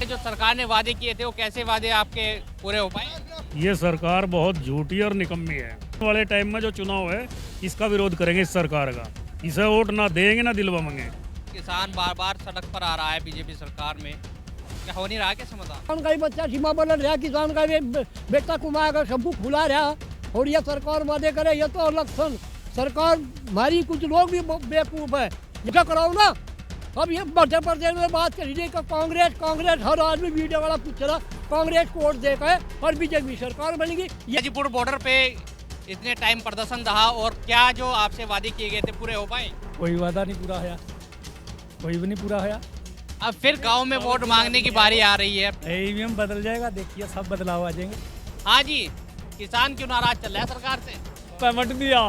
जो सरकार ने वादे किए थे वो कैसे वादे आपके पूरे हो पाए? ये सरकार बहुत झूठी और निकम्मी है। आने वाले टाइम में जो चुनाव है इसका विरोध करेंगे इस सरकार का। इसे वोट ना देंगे ना दिलवाएंगे। किसान बार बार सड़क पर आ रहा है बीजेपी सरकार में, क्या हो नहीं रहा क्या समाधान? किसान का ही बच्चा सीमा पर लड़ रहा, किसान का भी बेटा कुमाएगा, सब कुछ खुला रहा। और ये सरकार वादे करे, ये तो इलेक्शन सरकार हमारी, कुछ लोग भी बेवकूफ है। ये कराओ ना। अब ये मध्य प्रदेश में बात करी थी कि कांग्रेस कांग्रेस, हर आदमी वीडियो वाला पूछ रहा कांग्रेस को वोट देकर है और बीजेपी सरकार बनेगी। गाजीपुर बॉर्डर पे इतने टाइम प्रदर्शन रहा और क्या जो आपसे वादे किए गए थे पूरे हो पाए? कोई वादा नहीं पूरा होया, कोई भी नहीं पूरा होया। अब फिर गांव में वोट मांगने की बारी आ रही है। ईवीएम बदल जाएगा, देखिए सब बदलाव आ जाएंगे। हाँ जी, किसान क्यों नाराज चल रहा है सरकार से? पेमेंट दिया,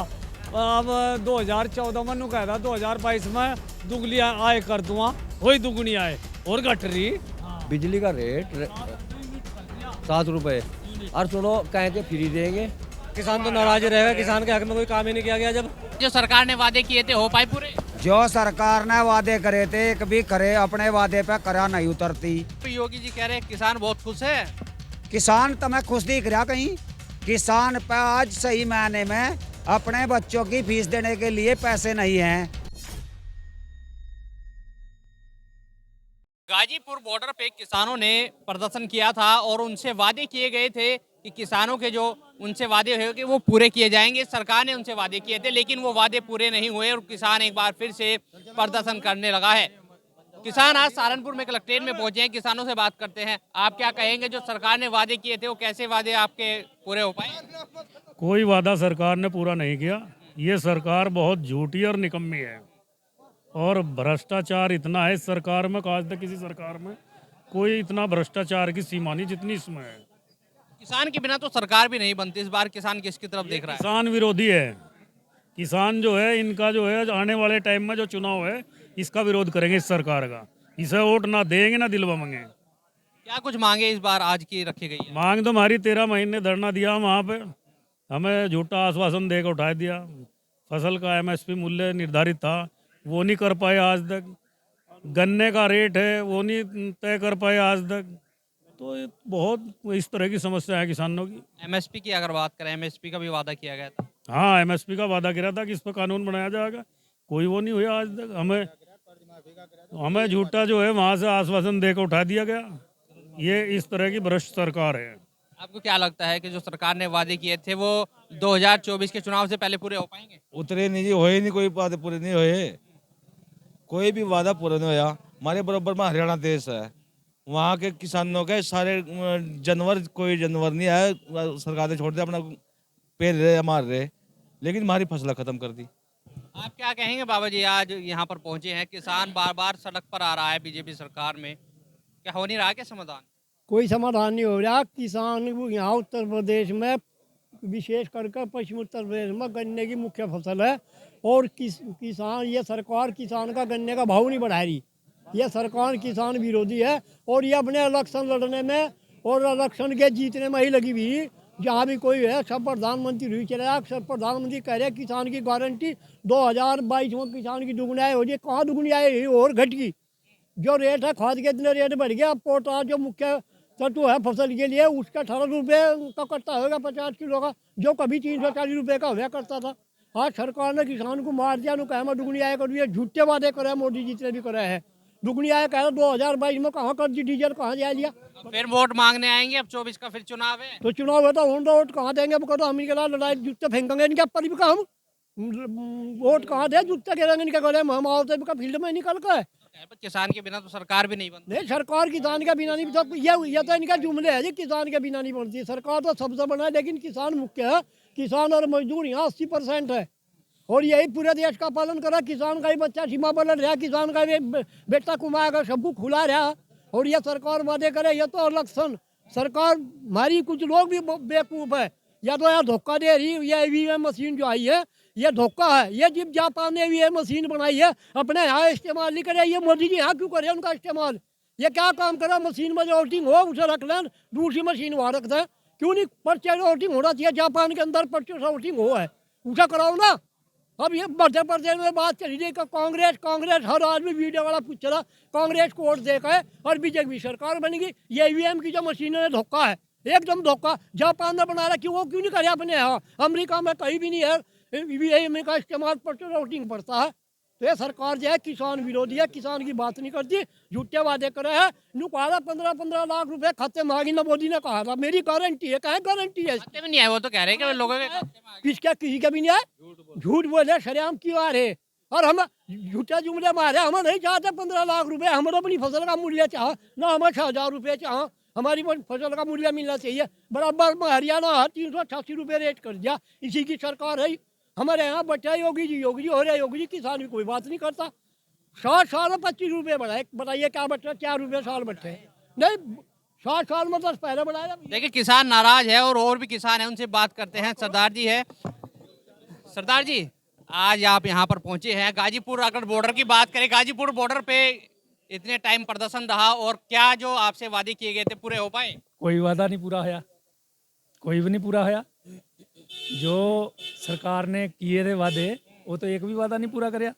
अब 2014 में कहा था 2022 में दुगनी आय कर दूंगा, वही दुगनी आय और घट रही। बिजली का रेट 7 रुपए और सुनो कहें के फ्री देंगे। किसान तो नाराज रहेगा, किसान के हक में कोई काम ही नहीं किया गया। जब जो सरकार ने वादे किए थे हो पाए पूरे? जो सरकार ने वादे करे थे एक भी करे, अपने वादे पे करा नहीं उतरती। योगी जी कह रहे हैं किसान बहुत खुश है। किसान तो मैं खुश दिख रहा कहीं। किसान पे आज सही मायने में अपने बच्चों की फीस देने के लिए पैसे नहीं हैं। गाजीपुर बॉर्डर पे किसानों ने प्रदर्शन किया था और उनसे वादे किए गए थे कि किसानों के जो उनसे वादे हुए कि वो पूरे किए जाएंगे। सरकार ने उनसे वादे किए थे लेकिन वो वादे पूरे नहीं हुए और किसान एक बार फिर से प्रदर्शन करने लगा है। किसान आज सहारनपुर में कलेक्ट्रेट में पहुंचे हैं, किसानों से बात करते हैं। आप क्या कहेंगे, जो सरकार ने वादे किए थे वो कैसे वादे आपके पूरे हो पाए? कोई वादा सरकार ने पूरा नहीं किया। ये सरकार बहुत झूठी और निकम्मी है और भ्रष्टाचार इतना है इस सरकार में, आज तक किसी सरकार में कोई इतना भ्रष्टाचार की सीमा नहीं जितनी इसमें है। किसान के बिना तो सरकार भी नहीं बनती। इस बार किसान किसकी तरफ देख रहा है? किसान विरोधी है। किसान जो है इनका जो है आने वाले टाइम में जो चुनाव है इसका विरोध करेंगे इस सरकार का। इसे वोट ना देंगे ना दिलवाएंगे। क्या कुछ मांगे इस बार आज की रखी गई है? मांग तो हमारी 13 महीने धरना दिया वहाँ पे, हमें झूठा आश्वासन देकर उठा दिया। फसल का एमएसपी मूल्य निर्धारित था वो नहीं कर पाए आज तक। गन्ने का रेट है वो नहीं तय कर पाए आज तक। तो ये बहुत इस तरह की समस्या है किसानों की। एमएसपी की अगर बात करें, एमएसपी का भी वादा किया गया था। हाँ, एमएसपी का वादा किया था कि इस पर कानून बनाया जाएगा, कोई वो नहीं हुआ आज तक। हमें झूठा जो है वहाँ से आश्वासन देकर उठा दिया गया। ये इस तरह की भ्रष्ट सरकार है। आपको क्या लगता है कि जो सरकार ने वादे किए थे वो 2024 के चुनाव से पहले पूरे हो पाएंगे? उतरे नहीं जी, होए नहीं, कोई वादे पूरे नहीं होए, कोई भी वादा पूरा नहीं होया। हमारे बराबर में हरियाणा देश है, वहाँ के किसानों के सारे जानवर, कोई जानवर नहीं है। सरकार ने छोड़ दिया, अपना पेड़ रहे मार रहे, लेकिन हमारी फसल खत्म कर दी। आप क्या कहेंगे बाबा जी, आज यहाँ पर पहुंचे हैं, किसान बार बार सड़क पर आ रहा है बीजेपी सरकार में, क्या हो नहीं रहा क्या समाधान? कोई समाधान नहीं हो रहा। किसान यहाँ उत्तर प्रदेश में, विशेष करके पश्चिम उत्तर प्रदेश में गन्ने की मुख्य फसल है और किसान, ये सरकार किसान का गन्ने का भाव नहीं बढ़ा रही। ये सरकार किसान विरोधी है और ये अपने इलेक्शन लड़ने में और इलेक्शन के जीतने में ही लगी हुई। जहाँ भी कोई है सब प्रधानमंत्री हुई चला, सब प्रधानमंत्री कह रहे किसान की गारंटी 2022 में किसान की दुगुनी आय हो रही है। कहाँ दुगुनी आय और घट गई। जो रेट है खाद के इतने रेट बढ़ गया। पोटाश जो मुख्य तत्व है फसल के लिए उसका 18 रुपये का कट्टा होगा 50 किलो का, जो कभी 340 रुपये का हुआ करता था। आज सरकार ने किसान को मार दिया। कहा मैं दुगुनी आय कर, झूठे वादे करे मोदी जितने भी करे हैं। दुगुनी आय कह 2022 में कहाँ कर दी, डीजल कहाँ जा लिया। फिर वोट मांगने आएंगे, अब 24 का फिर चुनाव है। तो चुनाव है तो वोट कहाँ देंगे? अब करो हम इनके साथ लड़ाई, जूते फेंकेंगे इनके ऊपर भी। हम वोट कहाँ दे, जूते गिरेंगे इनके गले में। हम आओते फील्ड में निकल कर। किसान के बिना तो सरकार भी नहीं बनती। नहीं, सरकार किसान के बिना नहीं। ये तो इनका जुमले है जी, किसान के बिना नहीं बनती। सरकार तो सबसे बना है लेकिन किसान मुख्य है। किसान और मजदूर यहाँ 80% है और यही पूरे देश का पालन करा। किसान का ही बच्चा सीमा पर लड़ रहा, किसान का भी बेटा कुमाएगा, सब कुछ खुला रहा। और ये सरकार वादे करे, ये तो इलेक्शन सरकार हमारी, कुछ लोग भी बेवकूफ है। या तो यार धोखा दे रही। ये ईवीएम मशीन जो आई है ये धोखा है। ये जब जापान ने ईवीएम मशीन बनाई है अपने यहाँ इस्तेमाल नहीं करे। ये मोदी जी यहाँ क्यों करे उनका इस्तेमाल? ये क्या काम करे? मशीन में जो वोटिंग हो उसे रख लें, दूसरी मशीन वहाँ रख दें। क्यों नहीं? पर्चे वोटिंग होना चाहिए। जापान के अंदर पर्चे से वोटिंग हो है, उसे कराओ ना। अब ये मध्य प्रदेश में बात चली रही कि कांग्रेस कांग्रेस, हर आदमी वीडियो वाला पूछ रहा कांग्रेस को वोट देकर है और बीजेपी सरकार बनेगी। ये ईवीएम की जो मशीनों में धोखा है, एकदम धोखा। जापान ने बना रहा कि वो क्यों नहीं करे अपने यहाँ, अमेरिका में कहीं भी नहीं है ईवीएम का इस्तेमाल, पर वोटिंग पड़ता है। तो ये सरकार जो है किसान विरोधी है, किसान की बात नहीं करती, झूठे वादे करे है। नुकारा 15-15 लाख रुपए खाते मांगी ना, मोदी ने कहा था मेरी गारंटी है, कहाँ गारंटी है? खाते में नहीं आए, वो तो कह रहे हैं कि लोगों के खाते में आ गए। किसका किसी का भी नहीं है, झूठ बोले शरेआम क्यों आ रहे। और हम झूठे जुमले मारे, हम नहीं चाहते 15 लाख रुपए, हमारे अपनी फसल का मूल्य चाह ना, हमें 6,000 रुपये चाह, हमारी फसल का मूल्य मिलना चाहिए बराबर। में हरियाणा 388 रुपये रेट कर दिया, इसी की सरकार है। हमारे यहाँ बच्चा योगी जी हो रहे, योगी जी किसान की कोई बात नहीं करता। 60 साल में 25 रुपये बढ़ाए, बताइए क्या बच्चा, 4 रुपये साल बच्चे नहीं, 60 साल में 10 पहले बढ़ाया। देखिए किसान नाराज है और भी किसान है, उनसे बात करते हैं। सरदार जी है। सरदार जी, आज आप यहाँ पर पहुंचे हैं गाजीपुर, अगर बॉर्डर की बात करें, गाजीपुर बॉर्डर पे इतने टाइम प्रदर्शन रहा और क्या जो आपसे वादे किए गए थे पूरे हो पाए? कोई वादा नहीं पूरा होया, कोई भी नहीं पूरा होया। जो सरकार ने किए थे वादे, वो तो एक भी वादा नहीं पूरा करया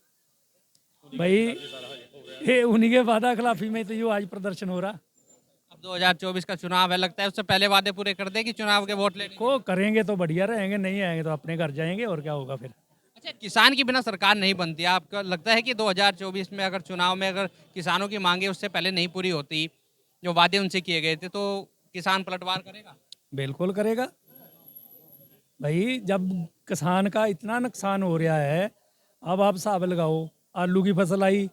भाई। ये उन्हीं के वादा खिलाफी में तो जो आज प्रदर्शन हो रहा। अब 2024 का चुनाव है, लगता है उससे पहले वादे पूरे कर देगी चुनाव के वोट लेने को करेंगे तो बढ़िया रहेंगे, नहीं आएंगे तो अपने घर जाएंगे, और क्या होगा फिर। अच्छा, किसान के बिना सरकार नहीं बनती। आपको लगता है कि 2024 में अगर चुनाव में अगर किसानों की मांगे उससे पहले नहीं पूरी होती, जो वादे उनसे किए गए थे, तो किसान पलटवार करेगा? बिल्कुल करेगा भाई। जब किसान का इतना नुकसान हो रहा है, अब आप हिसाब लगाओ, आलू की फसल आई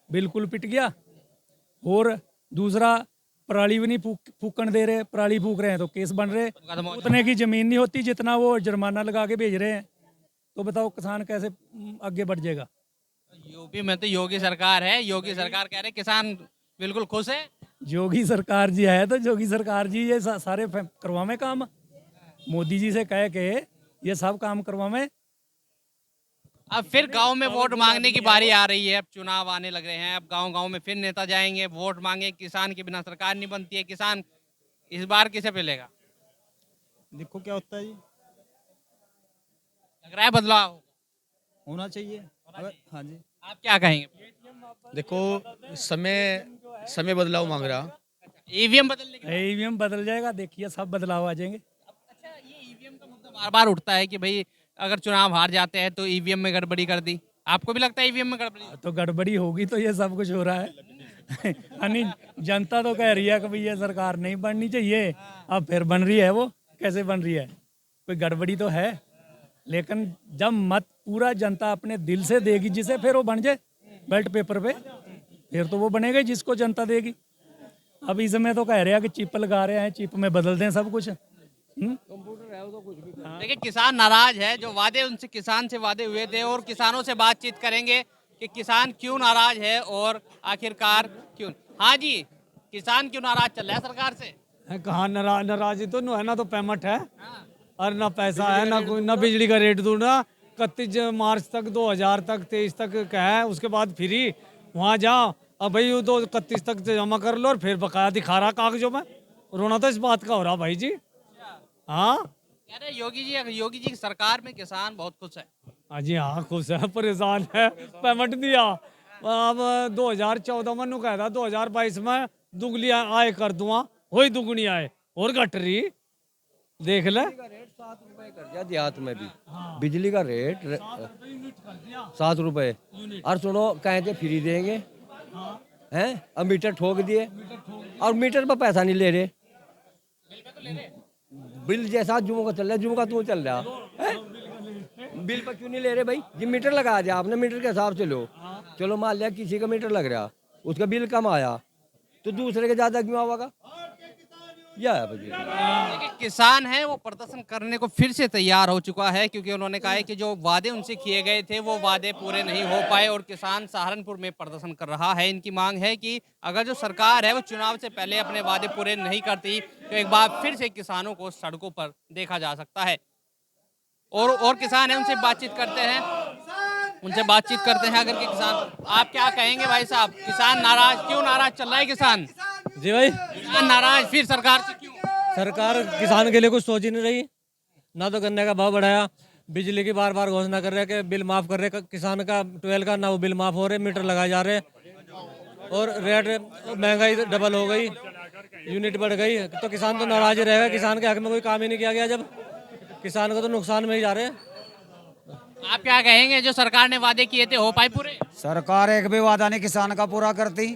बिल्कुल पिट गया, और दूसरा पराली भी नहीं फूकन दे रहे, पराली फूक रहे हैं तो केस बन रहे। उतने की जमीन नहीं होती जितना वो जुर्माना लगा के भेज रहे हैं, तो बताओ किसान कैसे आगे बढ़ जाएगा। यूपी में तो योगी सरकार है, योगी सरकार कह रहे किसान बिल्कुल खुश है। योगी सरकार जी है तो योगी सरकार जी ये सारे करवावे काम, मोदी जी से कह के ये सब काम करवावे। अब फिर गांव में वोट मांगने की बारी आ रही है, अब चुनाव आने लग रहे हैं, अब गांव-गांव में फिर नेता जाएंगे वोट मांगे। किसान के बिना सरकार नहीं बनती है, किसान इस बार किसे पे लेगा? देखो क्या होता है जी, लग रहा है बदलाव होना चाहिए। हाँ जी, आप क्या कहेंगे? देखो समय बदलाव मांग रहा। ईवीएम बदलने के ईवीएम बदल जाएगा, देखिए सब बदलाव आ जाएंगे। अच्छा, ये ईवीएम का मुद्दा बार-बार उठता है कि भाई अगर चुनाव हार जाते हैं तो ईवीएम में गड़बड़ी कर दी। आपको भी लगता है ईवीएम में गड़बड़ी? तो गड़बड़ी होगी तो ये सब कुछ हो रहा है। यानी जनता तो कह रही है कि भाई ये सरकार नहीं बननी चाहिए, अब फिर बन रही है। वो कैसे बन रही है? कोई गड़बड़ी तो है, लेकिन जब मत पूरा जनता अपने दिल से देगी जिसे, फिर वो बन जाए बैलेट पेपर पे, फिर तो वो बनेगा जिसको जनता देगी। अब इसमें तो कह रहे हैं कि चिप लगा रहे हैं, चिप में बदल दें सब कुछ। देखिए किसान नाराज है, जो वादे उनसे किसान से वादे हुए थे, और किसानों से बातचीत करेंगे कि किसान क्यों नाराज है और आखिरकार क्यों। हाँ जी, किसान क्यों नाराज चल रहा है सरकार से? कहाँ नाराज तो है ना, तो पेमेंट है और ना पैसा है, ना कोई, ना बिजली का रेट दूंगा। 31 मार्च तक 2023 तक का है, उसके बाद फ्री वहाँ जाओ। अब भाई वो तो 31 तक जमा कर लो और फिर बकाया दिखा रहा कागजों में। रोना तो इस बात का हो रहा भाई जी। हाँ, कह रहे योगी जी की सरकार में किसान बहुत खुश है। हाँ जी, हाँ खुश है, परेशान है। पेमेंट दिया अब 2014 में कहा था 2022 में दुगनी आय कर दूंगा, वही दुगनी आय और घट रही। देख ले, 7 रुपए कर दिया देहात में भी, बिजली का रेट 7 रुपए। और सुनो कहे थे फ्री देंगे हैं, अब मीटर ठोक दिए, और मीटर पर पैसा नहीं ले रहे। बिल जैसा जुमो का चल रहा है, जुमो का तू चल रहा है, बिल पर क्यों नहीं ले रहे भाई? जी मीटर लगा दिया आपने, मीटर के हिसाब से लो। चलो मान लिया किसी का मीटर लग रहा, उसका बिल कम आया, तो दूसरे के ज्यादा क्यों आवागा? यह है भाई। देखिए किसान है वो प्रदर्शन करने को फिर से तैयार हो चुका है, क्योंकि उन्होंने कहा है कि जो वादे उनसे किए गए थे वो वादे पूरे नहीं हो पाए, और किसान सहारनपुर में प्रदर्शन कर रहा है। इनकी मांग है कि अगर जो सरकार है वो चुनाव से पहले अपने वादे पूरे नहीं करती तो एक बार फिर से किसानों को सड़कों पर देखा जा सकता है। और किसान है, उनसे बातचीत करते हैं, अगर कि किसान, आप क्या कहेंगे भाई साहब? किसान नाराज, क्यों नाराज चल रहा है किसान? जी भाई, किसान नाराज फिर सरकार से क्यों? सरकार किसान के लिए कुछ सोच ही नहीं रही। ना तो गन्ने का भाव बढ़ाया, बिजली की बार बार घोषणा कर रहे हैं कि बिल माफ़ कर रहे हैं, किसान का 12 का ना वो बिल माफ़ हो रहे, मीटर लगाए जा रहे और रेट महंगाई डबल हो गई, यूनिट बढ़ गई, तो किसान तो नाराज ही रहेगा। किसान के हक में कोई काम ही नहीं किया गया, जब किसान को तो नुकसान में ही जा रहे हैं। आप क्या कहेंगे, जो सरकार ने वादे किए थे हो पाए पूरे? सरकार एक भी वादा नहीं किसान का पूरा करती।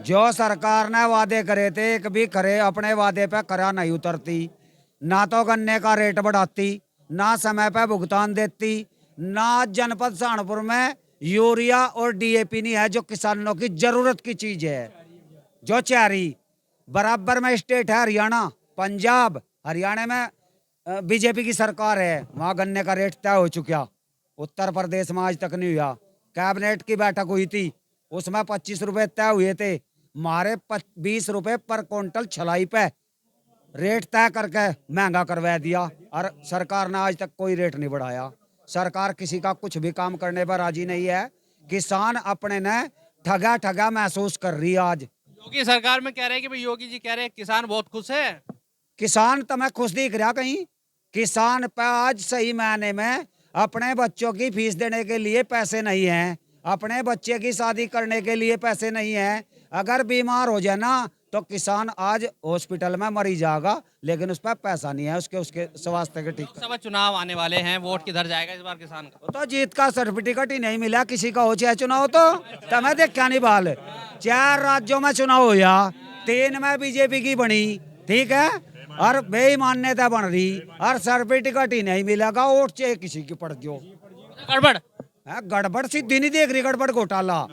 जो सरकार ने वादे करे थे एक भी करे अपने वादे पे करा नहीं उतरती। ना तो गन्ने का रेट बढ़ाती, ना समय पे भुगतान देती, ना जनपद सहारनपुर में यूरिया और डीएपी नहीं है जो किसानों की जरूरत की चीज है। जो चारी बराबर में स्टेट है हरियाणा, पंजाब, हरियाणा में बीजेपी की सरकार है, वहाँ गन्ने का रेट तय हो चुका। उत्तर प्रदेश में आज तक नहीं हुआ। कैबिनेट की बैठक हुई थी, उसमें 25 रुपए तय हुए थे, हमारे 20 रुपए पर क्विंटल छलाई पे रेट तय करके महंगा करवा दिया और सरकार ने आज तक कोई रेट नहीं बढ़ाया। सरकार किसी का कुछ भी काम करने पर राजी नहीं है। किसान अपने ने ठगा ठगा महसूस कर रही है। आज योगी सरकार में कह रहे हैं कि भाई योगी जी कह रहे हैं किसान बहुत खुश है। किसान तो मैं खुश दिख रहा कहीं। किसान पे आज सही मायने में अपने बच्चों की फीस देने के लिए पैसे नहीं हैं, अपने बच्चे की शादी करने के लिए पैसे नहीं हैं। अगर बीमार हो जाए ना तो किसान आज हॉस्पिटल में मरी जाएगा, लेकिन उस पर पैसा नहीं है उसके स्वास्थ्य के ठीक। लोकसभा चुनाव आने वाले हैं, वोट किधर जाएगा इस बार किसान का? तो जीत का सर्टिफिकेट ही नहीं मिला किसी का हो चाहे चुनाव तो मैं देख क्या नहीं बाल। 4 राज्यों में चुनाव हुआ, 3 में बीजेपी की बनी, ठीक है, और बेईमान्यता बन रही और सर्टिफिकेट ही नहीं मिलेगा, वोट चाहे किसी की पड़ दो। गड़बड़ है, गड़बड़ सीधी नहीं देख रही, गड़बड़ घोटाला।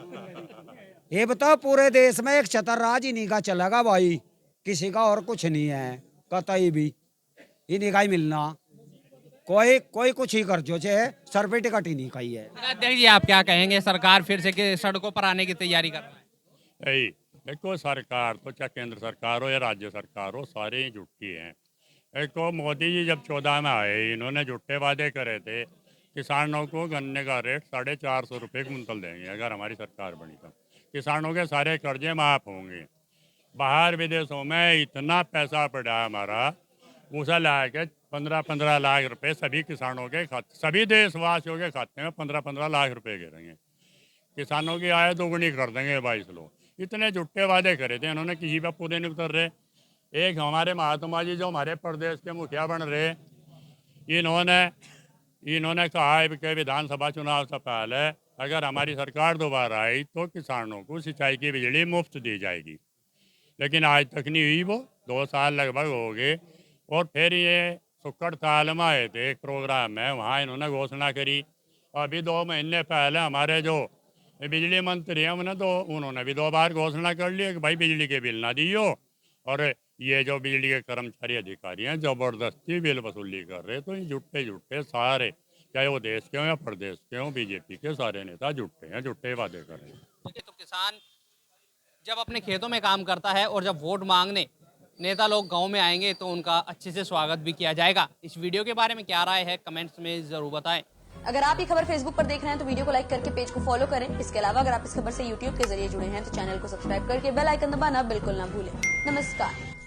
ये बताओ पूरे देश में एक छतर राज इन्हीं का चलेगा भाई, किसी का और कुछ नहीं है कतई भी, इन्हीं का ही मिलना। कोई कुछ ही कर जो चाहे सर्टिफिकेट ही नहीं का ही है। अध्यक्ष जी आप क्या कहेंगे, सरकार फिर से कि सड़कों पर आने की तैयारी कर रही है? देखो सरकार तो चाहे केंद्र सरकार हो या राज्य सरकार हो, सारे ही झूठी हैं। एक तो मोदी जी जब 14 में आए, इन्होंने झूठे वादे करे थे, किसानों को गन्ने का रेट 450 रुपये कुंतल देंगे अगर हमारी सरकार बनी तो, किसानों के सारे कर्जे माफ़ होंगे। बाहर विदेशों में इतना पैसा पड़ा है हमारा, उसे ला के 15-15 लाख रुपए सभी किसानों के खाते, सभी देशवासियों के खाते में 15-15 लाख रुपए गिरेंगे। किसानों की आय दोगुनी कर देंगे 22 लोग। इतने झूठे वादे करे थे इन्होंने, किसी पे पूरे नहीं उतर रहे। एक हमारे महात्मा जी जो हमारे प्रदेश के मुखिया बन रहे, इन्होंने कहा है कि विधानसभा चुनाव से पहले अगर हमारी सरकार दोबारा आई तो किसानों को सिंचाई की बिजली मुफ्त दी जाएगी, लेकिन आज तक नहीं हुई। वो 2 साल लगभग हो गए। और फिर ये सुक्कड़ ताल में आए थे एक प्रोग्राम में, वहाँ इन्होंने घोषणा करी। अभी 2 महीने पहले हमारे जो बिजली मंत्री हैं उन्होंने भी 2 बार घोषणा कर ली कि भाई बिजली के बिल ना दियो, और ये जो बिजली के कर्मचारी अधिकारी हैं ज़बरदस्ती बिल वसूली कर रहे। तो ये झूठे सारे, चाहे वो देश के हों या प्रदेश के हों, बीजेपी के सारे नेता झूठे हैं, झूठे वादे कर रहे हैं। तो किसान जब अपने खेतों में काम करता है और जब वोट मांगने नेता लोग गांव में आएंगे तो उनका अच्छे से स्वागत भी किया जाएगा। इस वीडियो के बारे में क्या राय है कमेंट्स में ज़रूर बताएं। अगर आप ये खबर फेसबुक पर देख रहे हैं तो वीडियो को लाइक करके पेज को फॉलो करें। इसके अलावा अगर आप इस खबर से यूट्यूब के जरिए जुड़े हैं तो चैनल को सब्सक्राइब करके बेल आइकन दबाना बिल्कुल ना भूलें। नमस्कार।